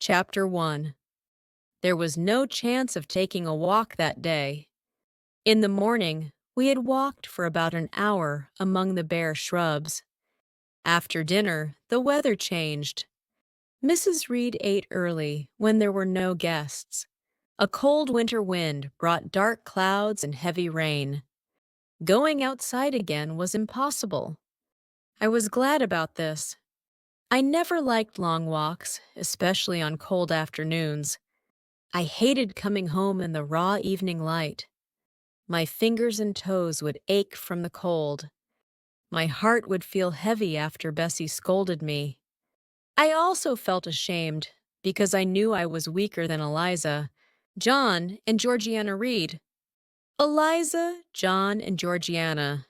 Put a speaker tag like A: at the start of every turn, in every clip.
A: Chapter 1. There was no chance of taking a walk that day. In the morning, we had walked for about an hour among the bare shrubs. After dinner, the weather changed. Mrs. Reed ate early when there were no guests. A cold winter wind brought dark clouds and heavy rain. Going outside again was impossible. I was glad about this. I never liked long walks, especially on cold afternoons. I hated coming home in the raw evening light. My fingers and toes would ache from the cold. My heart would feel heavy after Bessie scolded me. I also felt ashamed because I knew I was weaker than Eliza, John, and Georgiana Reed. Eliza, John, and Georgiana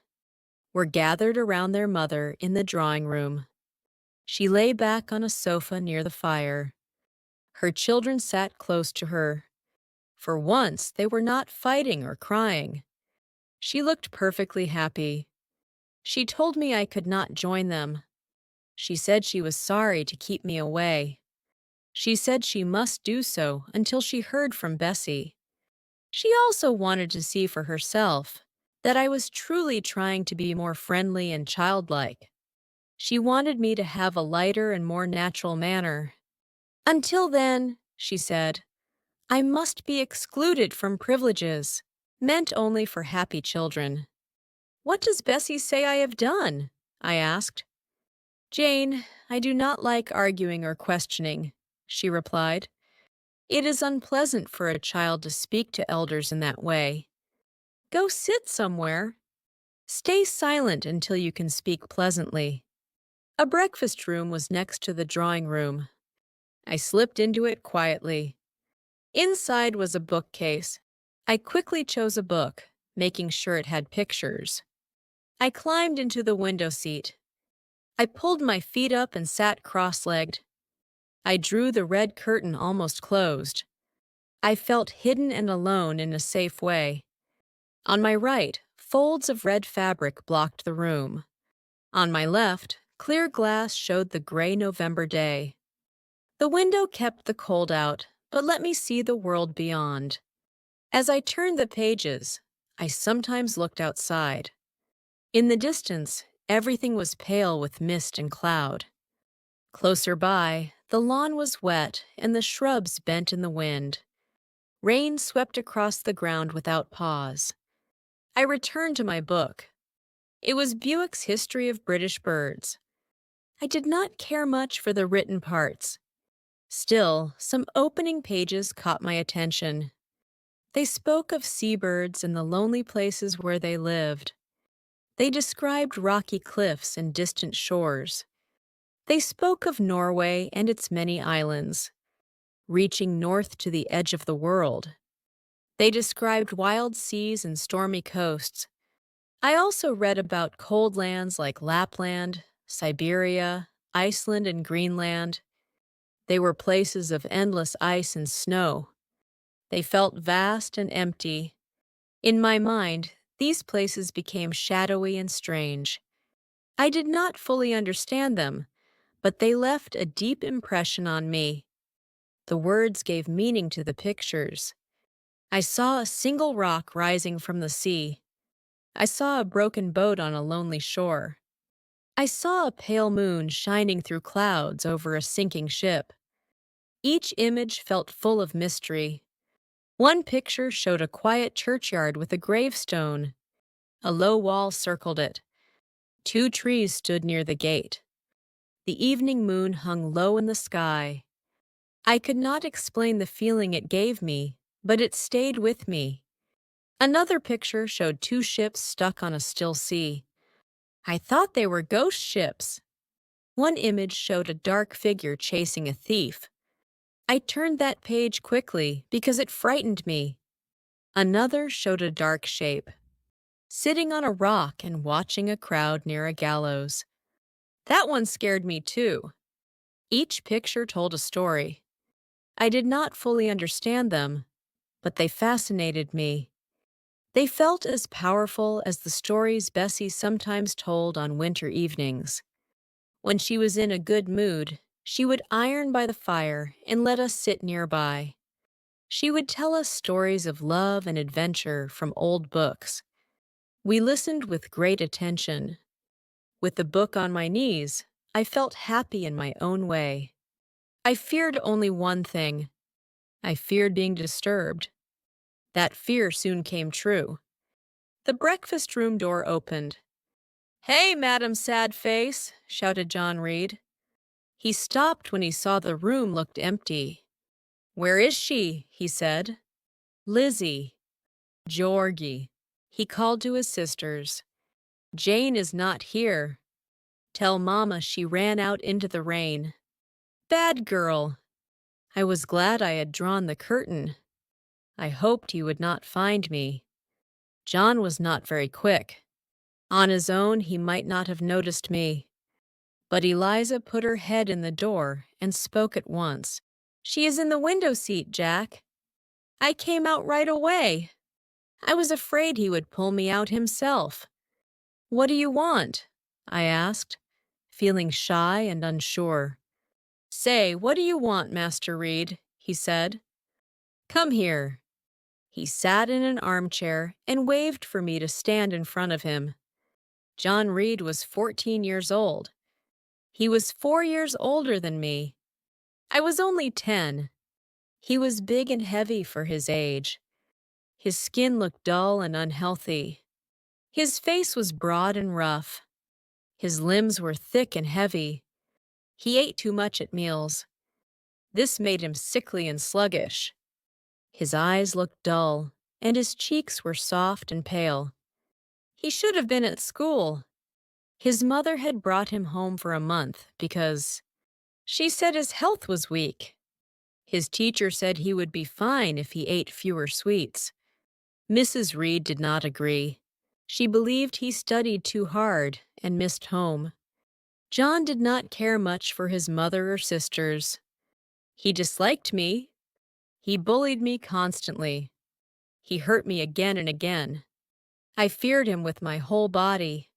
A: were gathered around their mother in the drawing room. She lay back on a sofa near the fire. Her children sat close to her. For once, they were not fighting or crying. She looked perfectly happy. She told me I could not join them. She said she was sorry to keep me away. She said she must do so until she heard from Bessie. She also wanted to see for herself that I was truly trying to be more friendly and childlike. She wanted me to have a lighter and more natural manner. Until then, she said, I must be excluded from privileges, meant only for happy children. What does Bessie say I have done? I asked. Jane, I do not like arguing or questioning, she replied. It is unpleasant for a child to speak to elders in that way. Go sit somewhere. Stay silent until you can speak pleasantly. A breakfast room was next to the drawing room. I slipped into it quietly. Inside was a bookcase. I quickly chose a book, making sure it had pictures. I climbed into the window seat. I pulled my feet up and sat cross-legged. I drew the red curtain almost closed. I felt hidden and alone in a safe way. On my right, folds of red fabric blocked the room. On my left, clear glass showed the gray November day. The window kept the cold out, but let me see the world beyond. As I turned the pages, I sometimes looked outside. In the distance, everything was pale with mist and cloud. Closer by, the lawn was wet and the shrubs bent in the wind. Rain swept across the ground without pause. I returned to my book. It was Buick's History of British Birds. I did not care much for the written parts. Still, some opening pages caught my attention. They spoke of seabirds and the lonely places where they lived. They described rocky cliffs and distant shores. They spoke of Norway and its many islands, reaching north to the edge of the world. They described wild seas and stormy coasts. I also read about cold lands like Lapland, Siberia, Iceland, and Greenland. They were places of endless ice and snow. They felt vast and empty. In my mind, these places became shadowy and strange. I did not fully understand them, but they left a deep impression on me. The words gave meaning to the pictures. I saw a single rock rising from the sea. I saw a broken boat on a lonely shore. I saw a pale moon shining through clouds over a sinking ship. Each image felt full of mystery. One picture showed a quiet churchyard with a gravestone. A low wall circled it. 2 trees stood near the gate. The evening moon hung low in the sky. I could not explain the feeling it gave me, but it stayed with me. Another picture showed 2 ships stuck on a still sea. I thought they were ghost ships. One image showed a dark figure chasing a thief. I turned that page quickly because it frightened me. Another showed a dark shape, sitting on a rock and watching a crowd near a gallows. That one scared me too. Each picture told a story. I did not fully understand them, but they fascinated me. They felt as powerful as the stories Bessie sometimes told on winter evenings. When she was in a good mood, She would iron by the fire and let us sit nearby. She would tell us stories of love and adventure from old books. We listened with great attention. With the book on my knees, I felt happy in my own way. I feared only one thing. I feared being disturbed. That fear soon came true. The breakfast room door opened. "Hey, Madam Sadface," shouted John Reed. He stopped when he saw the room looked empty. "Where is she?" he said. "Lizzie." "Georgie," he called to his sisters. "Jane is not here. Tell Mama she ran out into the rain." Bad girl. I was glad I had drawn the curtain. I hoped he would not find me. John was not very quick. On his own, he might not have noticed me. But Eliza put her head in the door and spoke at once. "She is in the window seat, Jack." I came out right away. I was afraid he would pull me out himself. "What do you want?" I asked, feeling shy and unsure. "Say, what do you want, Master Reed?" he said. "Come here." He sat in an armchair and waved for me to stand in front of him. John Reed was 14 years old. He was 4 years older than me. I was only 10. He was big and heavy for his age. His skin looked dull and unhealthy. His face was broad and rough. His limbs were thick and heavy. He ate too much at meals. This made him sickly and sluggish. His eyes looked dull, and his cheeks were soft and pale. He should have been at school. His mother had brought him home for a month because she said his health was weak. His teacher said he would be fine if he ate fewer sweets. Mrs. Reed did not agree. She believed he studied too hard and missed home. John did not care much for his mother or sisters. He disliked me. He bullied me constantly. He hurt me again and again. I feared him with my whole body.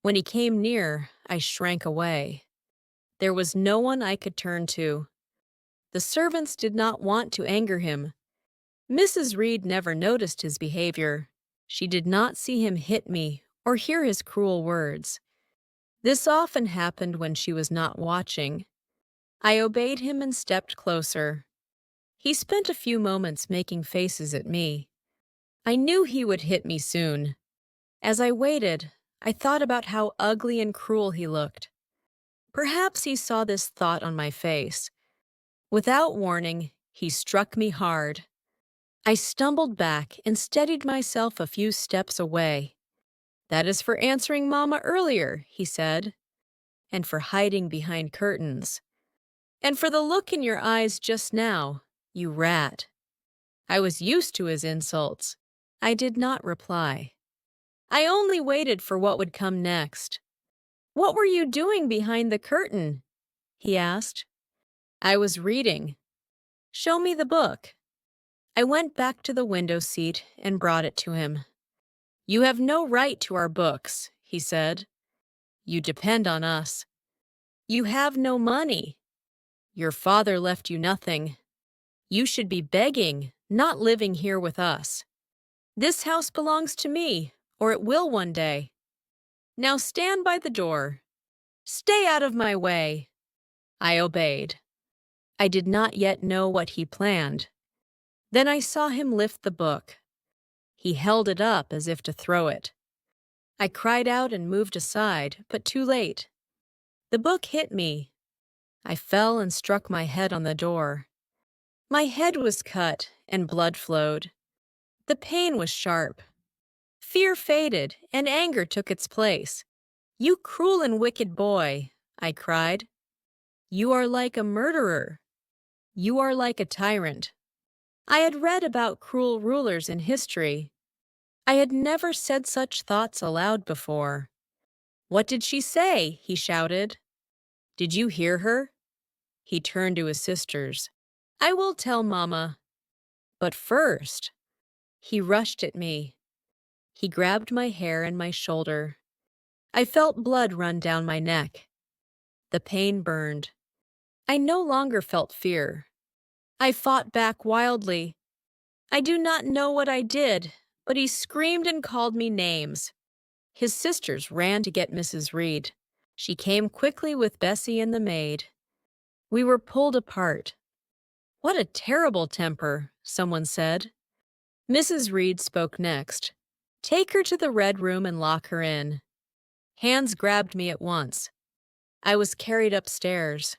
A: When he came near, I shrank away. There was no one I could turn to. The servants did not want to anger him. Mrs. Reed never noticed his behavior. She did not see him hit me or hear his cruel words. This often happened when she was not watching. I obeyed him and stepped closer. He spent a few moments making faces at me. I knew he would hit me soon. As I waited, I thought about how ugly and cruel he looked. Perhaps he saw this thought on my face. Without warning, he struck me hard. I stumbled back and steadied myself a few steps away. "That is for answering Mama earlier," he said, "and for hiding behind curtains, and for the look in your eyes just now, you rat." I was used to his insults. I did not reply. I only waited for what would come next. "What were you doing behind the curtain?" he asked. "I was reading." "Show me the book." I went back to the window seat and brought it to him. "You have no right to our books," he said. "You depend on us. You have no money. Your father left you nothing. You should be begging, not living here with us. This house belongs to me, or it will one day. Now stand by the door. Stay out of my way." I obeyed. I did not yet know what he planned. Then I saw him lift the book. He held it up as if to throw it. I cried out and moved aside, but too late. The book hit me. I fell and struck my head on the door. My head was cut and blood flowed. The pain was sharp. Fear faded and anger took its place. "You cruel and wicked boy," I cried. "You are like a murderer. You are like a tyrant." I had read about cruel rulers in history. I had never said such thoughts aloud before. "What did she say?" he shouted. "Did you hear her?" He turned to his sisters. "I will tell Mama. But first," he rushed at me. He grabbed my hair and my shoulder. I felt blood run down my neck. The pain burned. I no longer felt fear. I fought back wildly. I do not know what I did, but he screamed and called me names. His sisters ran to get Mrs. Reed. She came quickly with Bessie and the maid. We were pulled apart. "What a terrible temper," someone said. Mrs. Reed spoke next. "Take her to the red room and lock her in." Hands grabbed me at once. I was carried upstairs.